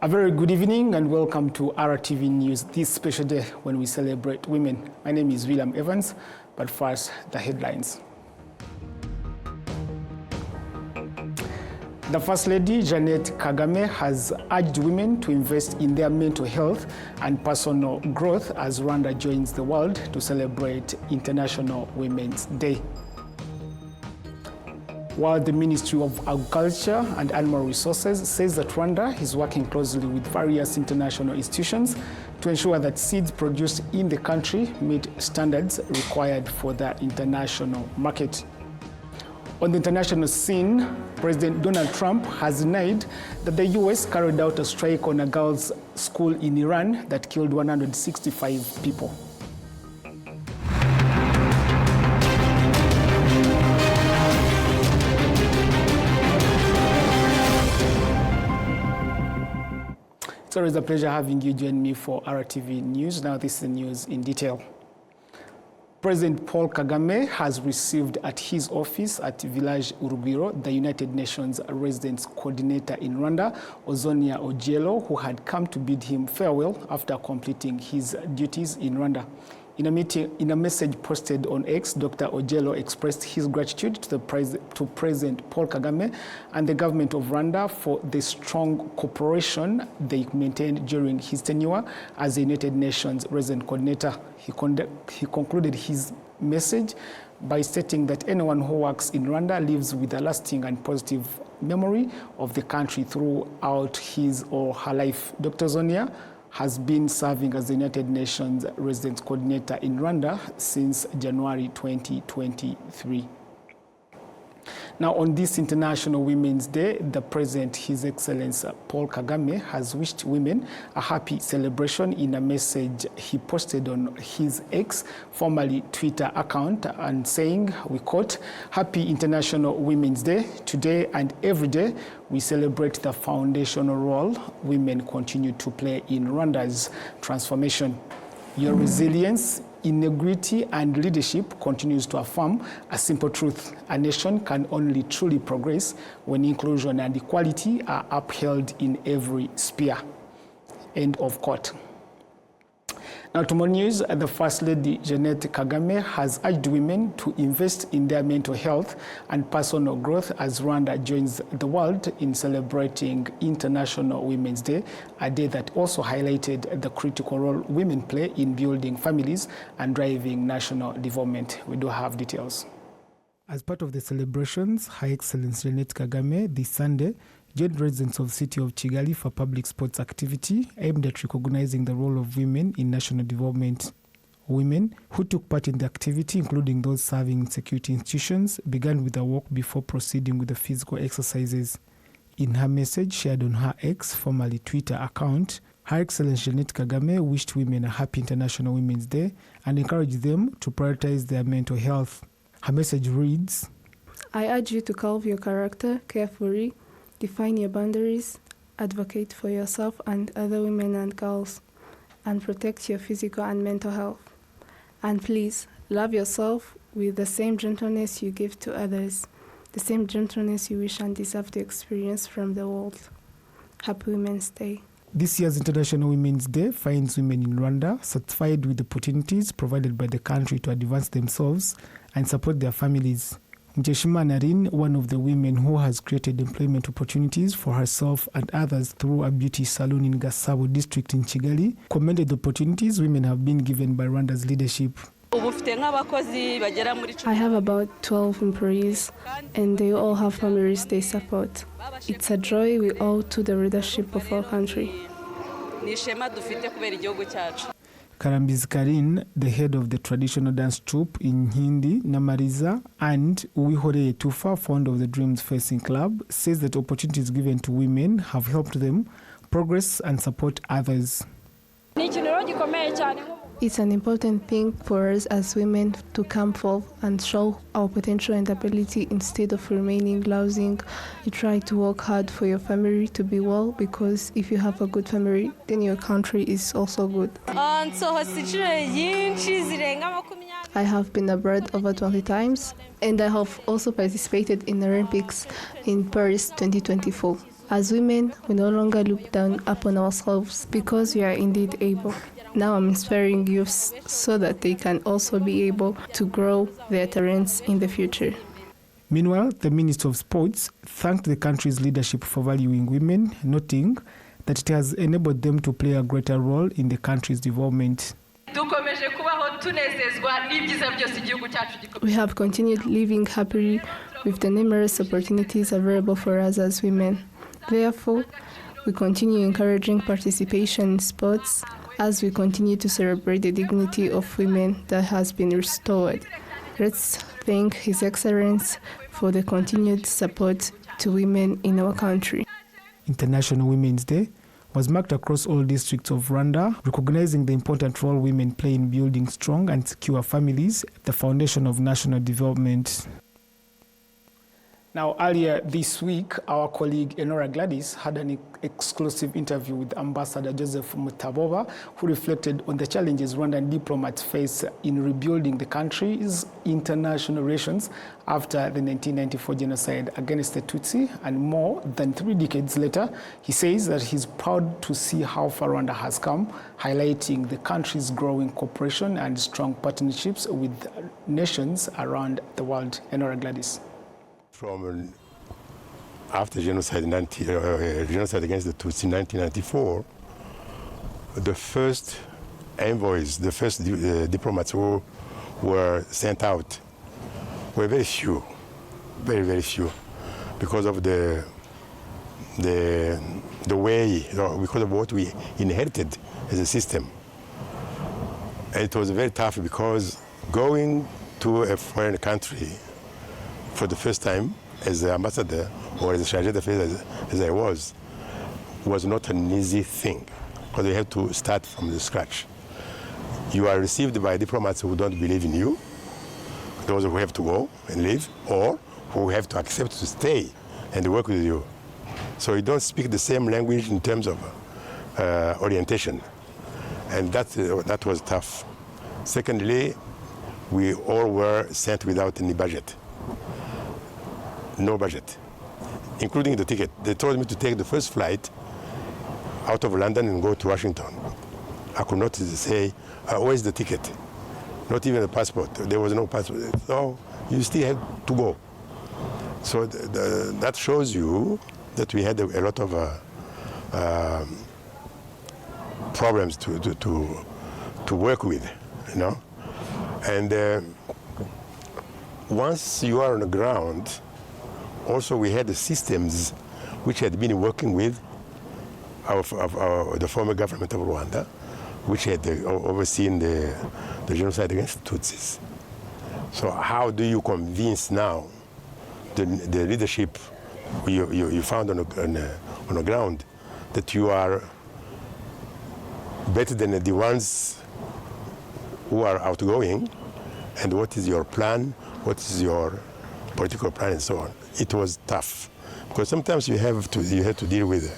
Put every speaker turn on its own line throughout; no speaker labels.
A very good evening and welcome to RwandaTV News, this special day when we celebrate women. My name is William Evans, but first, the headlines. The First Lady, Janet Kagame, has urged women to invest in their mental health and personal growth as Rwanda joins the world to celebrate International Women's Day. While the Ministry of Agriculture and Animal Resources says that Rwanda is working closely with various international institutions to ensure that seeds produced in the country meet standards required for the international market. On the international scene, President Donald Trump has denied that the U.S. carried out a strike on a girls' school in Iran that killed 165 people. It's always a pleasure having you join me for RwandaTV News. Now this is the news in detail. President Paul Kagame has received at his office at Village Urugwiro the United Nations Residence Coordinator in Rwanda, Ozonia Ojello, who had come to bid him farewell after completing his duties in Rwanda. In a message posted on X, Dr. Ojello expressed his gratitude to President Paul Kagame and the government of Rwanda for the strong cooperation they maintained during his tenure as the United Nations Resident Coordinator. He concluded his message by stating that anyone who works in Rwanda lives with a lasting and positive memory of the country throughout his or her life. Dr. Zonia has been serving as the United Nations Resident Coordinator in Rwanda since January 2023. Now, on this International Women's Day, the President, His Excellency Paul Kagame, has wished women a happy celebration in a message he posted on his X, formerly Twitter account, and saying, we quote, "Happy International Women's Day. Today and every day, we celebrate the foundational role women continue to play in Rwanda's transformation. Your resilience, integrity, and leadership continues to affirm a simple truth. A nation can only truly progress when inclusion and equality are upheld in every sphere." End of quote. Now to more news, the First Lady Janet Kagame has urged women to invest in their mental health and personal growth as Rwanda joins the world in celebrating International Women's Day, a day that also highlighted the critical role women play in building families and driving national development. We do have details. As part of the celebrations, Her Excellency Janet Kagame this Sunday joined residents of the city of Kigali for public sports activity aimed at recognizing the role of women in national development. Women who took part in the activity, including those serving in security institutions, began with a walk before proceeding with the physical exercises. In her message shared on her X, formerly Twitter account, Her Excellency Janet Kagame wished women a happy International Women's Day and encouraged them to prioritize their mental health. Her message reads,
"I urge you to carve your character carefully, define your boundaries, advocate for yourself and other women and girls, and protect your physical and mental health. And please, love yourself with the same gentleness you give to others, the same gentleness you wish and deserve to experience from the world. Happy Women's Day."
This year's International Women's Day finds women in Rwanda satisfied with the opportunities provided by the country to advance themselves and support their families. Mcheshima Narin, one of the women who has created employment opportunities for herself and others through a beauty salon in Gasabo district in Kigali, commended the opportunities women have been given by Rwanda's leadership.
I have about 12 employees, and they all have families they support. It's a joy we owe to the leadership of our country.
Karambizi Karin, the head of the traditional dance troupe in Hindi, Namariza, and Uwihoreye Tufa, founder of the Dreams Facing Club, says that opportunities given to women have helped them progress and support others.
It's an important thing for us as women to come forward and show our potential and ability instead of remaining lousing. You try to work hard for your family to be well, because if you have a good family, then your country is also good. I have been abroad over 20 times, and I have also participated in the Olympics in Paris 2024. As women, we no longer look down upon ourselves because we are indeed able. Now I'm inspiring youths so that they can also be able to grow their talents in the future.
Meanwhile, the Minister of Sports thanked the country's leadership for valuing women, noting that it has enabled them to play a greater role in the country's development.
We have continued living happily with the numerous opportunities available for us as women. Therefore, we continue encouraging participation in sports as we continue to celebrate the dignity of women that has been restored. Let's thank His Excellency for the continued support to women in our country.
International Women's Day was marked across all districts of Rwanda, recognizing the important role women play in building strong and secure families, the foundation of national development. Now, earlier this week, our colleague Enora Gladys had an exclusive interview with Ambassador Joseph Mutaboba, who reflected on the challenges Rwandan diplomats face in rebuilding the country's international relations after the 1994 genocide against the Tutsi. And more than 3 decades later, he says that he's proud to see how far Rwanda has come, highlighting the country's growing cooperation and strong partnerships with nations around the world. Enora Gladys.
From after genocide against the Tutsi in 1994, the first envoys, the first diplomats who were sent out were very few, very, very few, because of the way, because of what we inherited as a system. And it was very tough because going to a foreign country for the first time as the ambassador or as a chargé d'affaires as I was not an easy thing, because you have to start from the scratch. You are received by diplomats who don't believe in you, those who have to go and leave, or who have to accept to stay and work with you. So you don't speak the same language in terms of orientation, and that was tough. Secondly, we all were sent without any budget. No budget, including the ticket. They told me to take the first flight out of London and go to Washington. I could not say, where's the ticket? Not even a passport. There was no passport. So you still have to go. So that shows you that we had a lot of problems to work with, you know. And once you are on the ground, also we had the systems which had been working with the former government of Rwanda, which had overseen the genocide against Tutsis. So how do you convince now the leadership you found on the ground that you are better than the ones who are outgoing, and what is your plan, what is your political plan, and so on? It was tough, because sometimes you have to deal with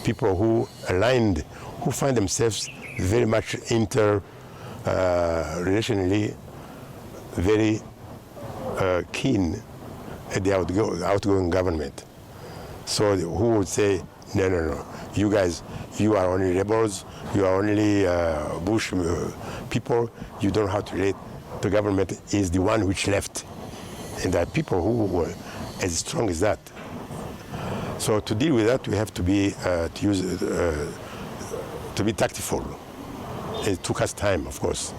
people who aligned, who find themselves very much relationally very keen at the outgoing government. So who would say, no, you guys, you are only rebels, you are only Bush people, you don't know how to relate. The government is the one which left. And there are people who were as strong as that. So to deal with that, we have to be to be tactful. It took us time, of course.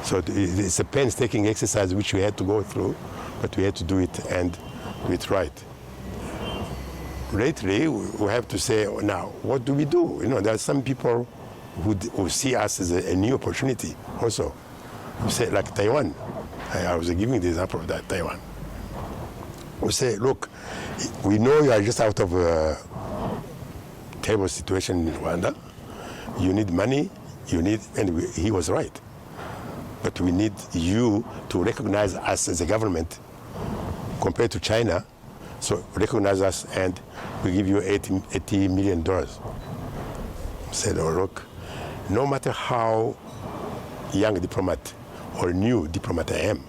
So it's a painstaking exercise which we had to go through, but we had to do it and do it right. Lately, we have to say, now, what do we do? You know, there are some people who see us as a new opportunity also. Say, like Taiwan. I was giving the example of that, Taiwan. We say, look, we know you are just out of a terrible situation in Rwanda. You need money, and he was right. But we need you to recognize us as a government compared to China. So recognize us, and we give you $80 million. I said, oh, look, no matter how young diplomat or new diplomat I am,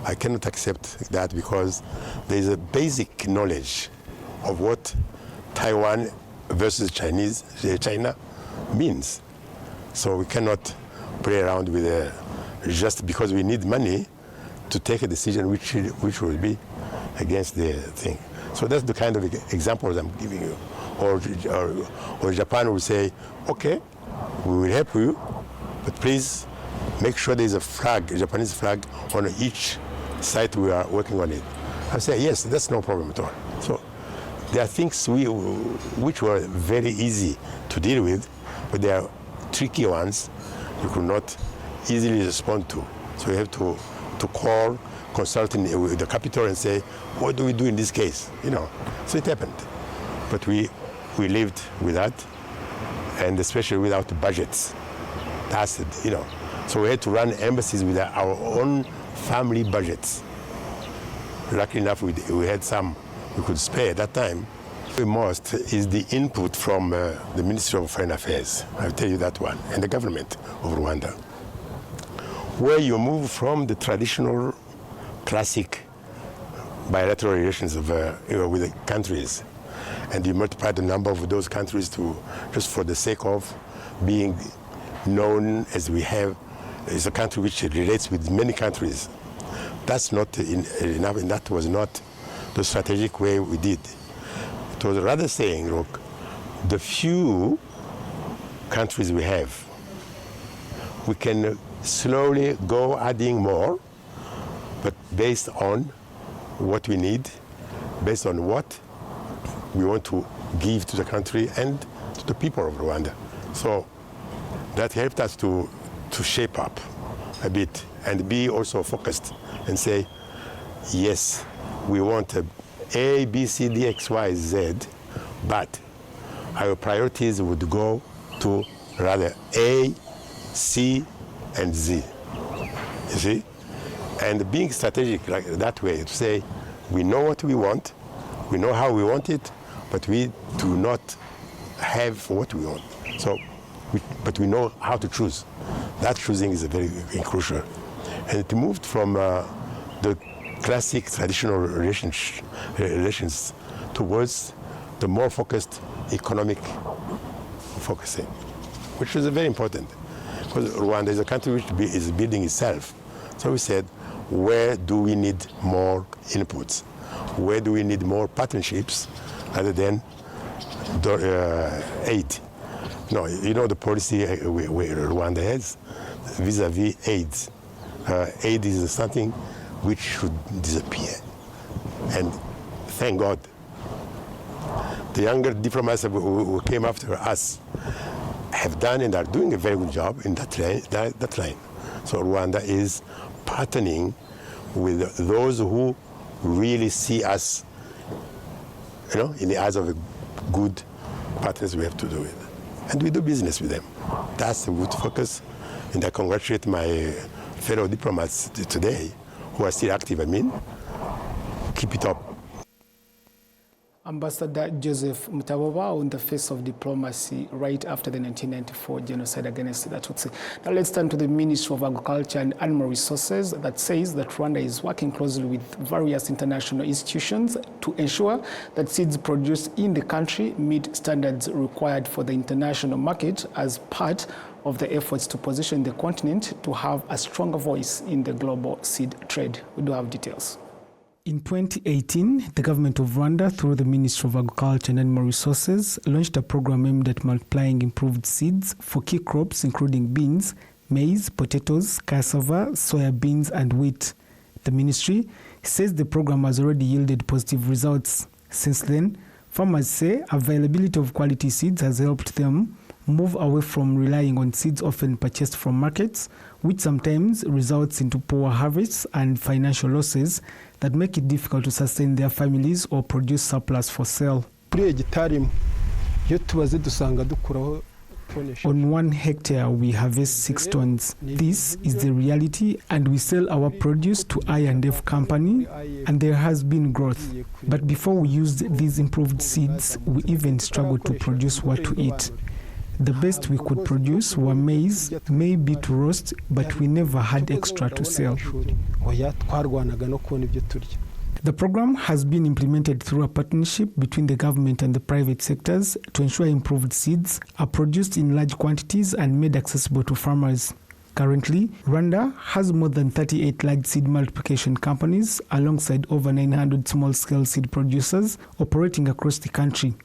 I cannot accept that, because there is a basic knowledge of what Taiwan versus China means. So we cannot play around with just because we need money to take a decision which will be against the thing. So that's the kind of examples I'm giving you. Or Japan will say, okay, we will help you, but please make sure there's a flag, a Japanese flag, on each site we are working on it. I say, yes, that's no problem at all. So there are things which were very easy to deal with, but there are tricky ones you could not easily respond to. So you have to call, consult with the capital and say, what do we do in this case? You know, so it happened. But we lived with that, and especially without budgets. That's it, you know. So we had to run embassies with our own family budgets. Luckily enough, we had some we could spare at that time. The most is the input from the Ministry of Foreign Affairs. I'll tell you that one, and the government of Rwanda, where you move from the traditional, classic bilateral relations of, with the countries, and you multiply the number of those countries to just for the sake of being known as we have, is a country which relates with many countries. That's not enough, and that was not the strategic way we did. It was rather saying, look, the few countries we have, we can slowly go adding more, but based on what we need, based on what we want to give to the country and to the people of Rwanda. So that helped us to shape up a bit and be also focused and say, yes, we want A, B, C, D, X, Y, Z, but our priorities would go to rather A, C, and Z. You see? And being strategic like that way, to say, we know what we want, we know how we want it, but we do not have what we want. So, but we know how to choose. That choosing is very crucial. And it moved from the classic traditional relations towards the more focused economic focusing, which is very important. Because Rwanda is a country which is building itself. So we said, where do we need more inputs? Where do we need more partnerships other than aid? No, you know the policy Rwanda has vis-a-vis AIDS. Aid is something which should disappear. And thank God, the younger diplomats who came after us have done and are doing a very good job in that line. So Rwanda is partnering with those who really see us, you know, in the eyes of a good partners we have to do with. And we do business with them. That's the good focus. And I congratulate my fellow diplomats today who are still active. I mean, keep it up.
Ambassador Joseph Mutaboba on the face of diplomacy right after the 1994 genocide against the Tutsi. Now let's turn to the Ministry of Agriculture and Animal Resources that says that Rwanda is working closely with various international institutions to ensure that seeds produced in the country meet standards required for the international market as part of the efforts to position the continent to have a stronger voice in the global seed trade. We do have details. In 2018, the government of Rwanda, through the Ministry of Agriculture and Animal Resources, launched a program aimed at multiplying improved seeds for key crops including beans, maize, potatoes, cassava, soya beans, and wheat. The ministry says the program has already yielded positive results. Since then, farmers say availability of quality seeds has helped them move away from relying on seeds often purchased from markets, which sometimes results into poor harvests and financial losses that make it difficult to sustain their families or produce surplus for sale. On 1 hectare, we harvest 6 tons. This is the reality, and we sell our produce to I&F company, and there has been growth. But before we used these improved seeds, we even struggled to produce what to eat. The best we could produce were maize, maybe to roast, but we never had extra to sell. The program has been implemented through a partnership between the government and the private sectors to ensure improved seeds are produced in large quantities and made accessible to farmers. Currently, Rwanda has more than 38 large seed multiplication companies alongside over 900 small-scale seed producers operating across the country.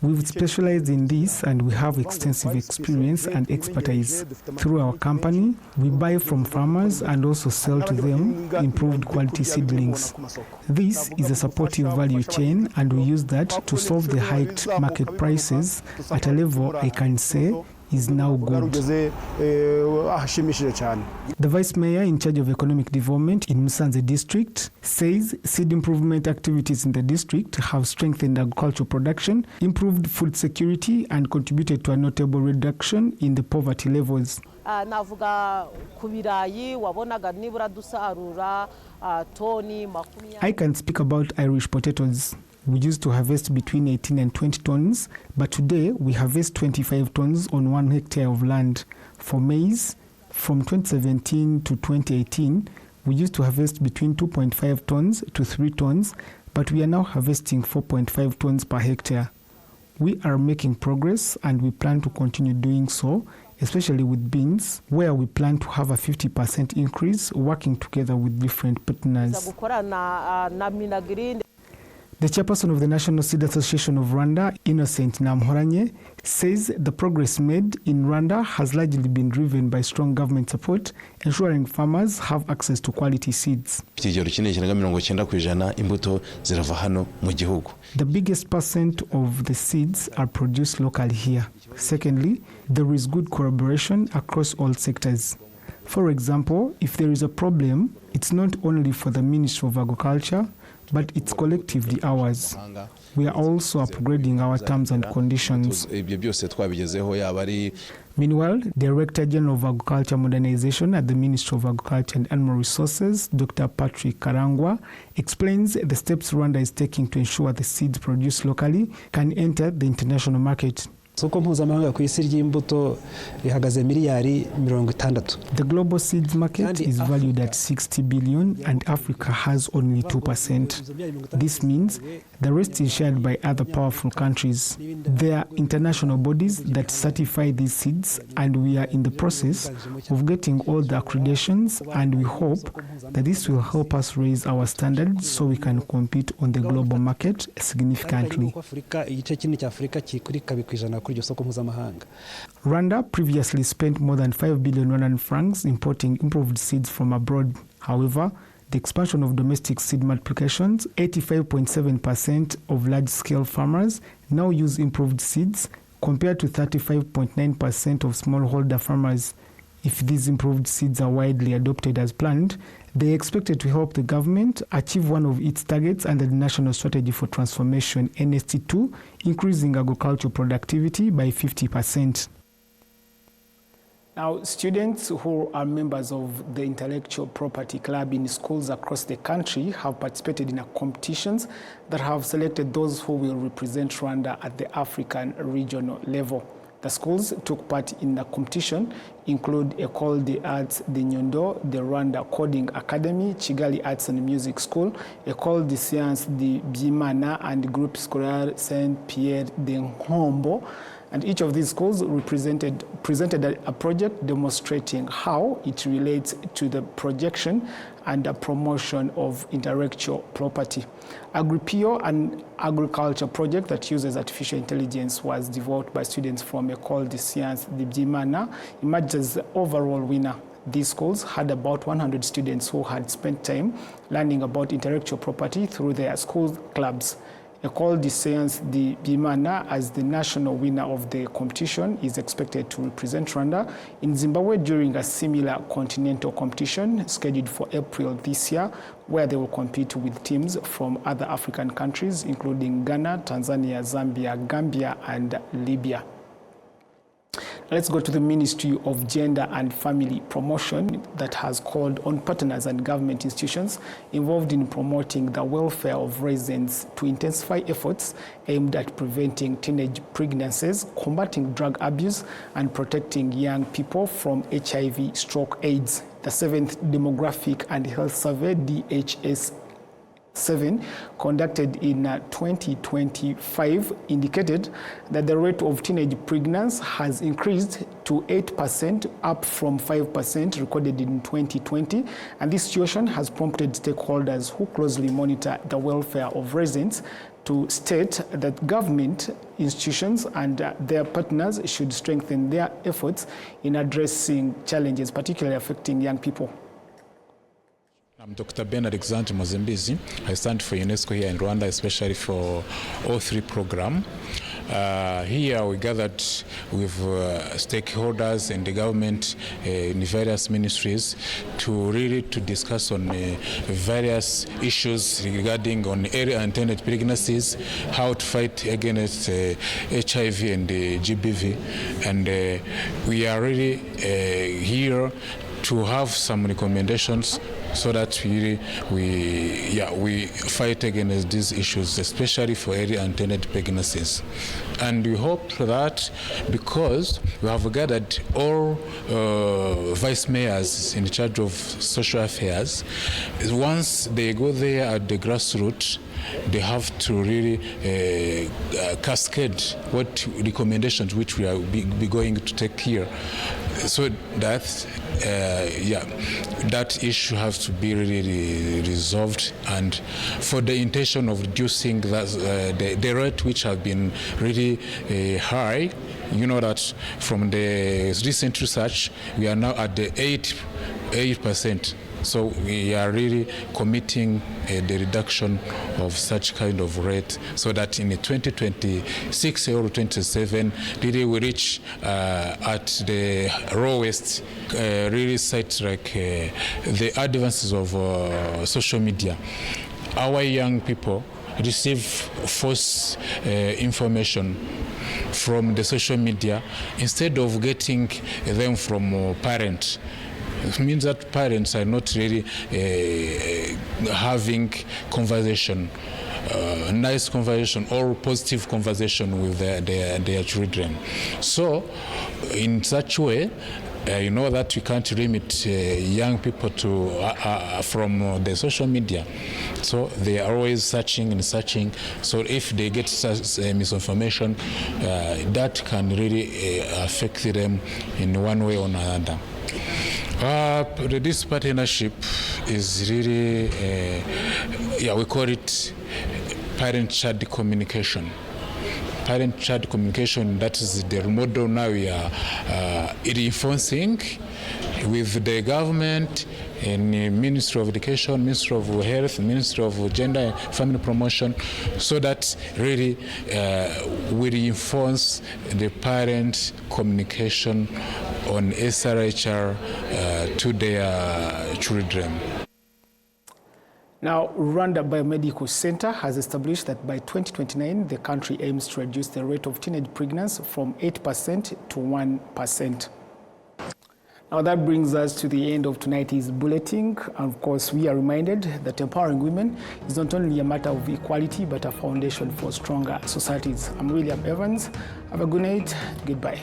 We've specialized in this and we have extensive experience and expertise. Through our company, we buy from farmers and also sell to them improved quality seedlings. This is a supportive value chain and we use that to solve the hiked market prices at a level I can say is now good. The Vice Mayor in charge of economic development in Musanze district says seed improvement activities in the district have strengthened agricultural production, improved food security and contributed to a notable reduction in the poverty levels. I can speak about Irish potatoes. We used to harvest between 18 and 20 tons, but today we harvest 25 tons on 1 hectare of land. For maize, from 2017 to 2018, we used to harvest between 2.5 tons to 3 tons, but we are now harvesting 4.5 tons per hectare. We are making progress and we plan to continue doing so, especially with beans, where we plan to have a 50% increase working together with different partners. The chairperson of the National Seed Association of Rwanda, Innocent Namhoranye, says the progress made in Rwanda has largely been driven by strong government support, ensuring farmers have access to quality seeds. The biggest percent of the seeds are produced locally here. Secondly, there is good collaboration across all sectors. For example, if there is a problem, it's not only for the Ministry of Agriculture, but it's collectively ours. We are also upgrading our terms and conditions. Meanwhile, Director General of Agriculture Modernization at the Ministry of Agriculture and Animal Resources, Dr. Patrick Karangwa, explains the steps Rwanda is taking to ensure the seeds produced locally can enter the international market. The global seeds market is valued at 60 billion and Africa has only 2%. This means the rest is shared by other powerful countries. There are international bodies that certify these seeds and we are in the process of getting all the accreditations and we hope that this will help us raise our standards so we can compete on the global market significantly. Rwanda previously spent more than 5 billion Rwandan francs importing improved seeds from abroad. However, the expansion of domestic seed multiplications, 85.7% of large-scale farmers now use improved seeds compared to 35.9% of smallholder farmers. If these improved seeds are widely adopted as planned, they are expected to help the government achieve one of its targets under the National Strategy for Transformation, NST2, increasing agricultural productivity by 50%. Now, students who are members of the Intellectual Property Club in schools across the country have participated in competitions that have selected those who will represent Rwanda at the African regional level. The schools took part in the competition include École des Arts de Nyundo, the Rwanda Coding Academy, Kigali Arts and Music School, École des Sciences de Byimana and Groupe Scolaire Saint-Pierre de Nhombo. And each of these schools presented a project demonstrating how it relates to the projection and the promotion of intellectual property. Agripio, an agriculture project that uses artificial intelligence, was developed by students from École des Sciences de Byimana, emerged as the overall winner. These schools had about 100 students who had spent time learning about intellectual property through their school clubs. École des Sciences de Byimana, as the national winner of the competition, is expected to represent Rwanda in Zimbabwe during a similar continental competition scheduled for April this year, where they will compete with teams from other African countries, including Ghana, Tanzania, Zambia, Gambia, and Libya. Let's go to the Ministry of Gender and Family Promotion that has called on partners and government institutions involved in promoting the welfare of residents to intensify efforts aimed at preventing teenage pregnancies, combating drug abuse, and protecting young people from HIV/AIDS. The 7th Demographic and Health Survey, DHS7, conducted in 2025 indicated that the rate of teenage pregnancy has increased to 8%, up from 5% recorded in 2020. And this situation has prompted stakeholders who closely monitor the welfare of residents to state that government institutions and their partners should strengthen their efforts in addressing challenges, particularly affecting young people.
I'm Dr. Ben Alexander Mozambizi. I stand for UNESCO here in Rwanda, especially for O3 program. Here we gathered with stakeholders and the government in various ministries to discuss on various issues regarding on early unintended pregnancies, how to fight against HIV and GBV, and we are really here to have some recommendations so that we fight against these issues, especially for early unintended pregnancies. And we hope that because we have gathered all vice mayors in charge of social affairs, once they go there at the grassroots, they have to really cascade what recommendations which we are be going to take here, so that that issue has to be really resolved, and for the intention of reducing the rate which have been really high. You know that from the recent research, we are now at the 8%. So we are really committing the reduction of such kind of rate, so that in 2026 or 2027, really we reach at the lowest really sites like the advances of social media. Our young people receive false information from the social media instead of getting them from parents. It means that parents are not really having conversation, nice conversation or positive conversation with their children. So in such way, you know that we can't limit young people to from the social media. So they are always searching and searching. So if they get misinformation, that can really affect them in one way or another. This partnership is really, we call it parent-child communication. Parent-child communication, that is the model now we are reinforcing with the government and the Ministry of Education, Ministry of Health, Ministry of Gender and Family Promotion, so that really we reinforce the parent communication on SRHR to their children.
Now, Rwanda Biomedical Center has established that by 2029, the country aims to reduce the rate of teenage pregnancy from 8% to 1%. Now that brings us to the end of tonight's bulletin. And of course, we are reminded that empowering women is not only a matter of equality, but a foundation for stronger societies. I'm William Evans. Have a good night. Goodbye.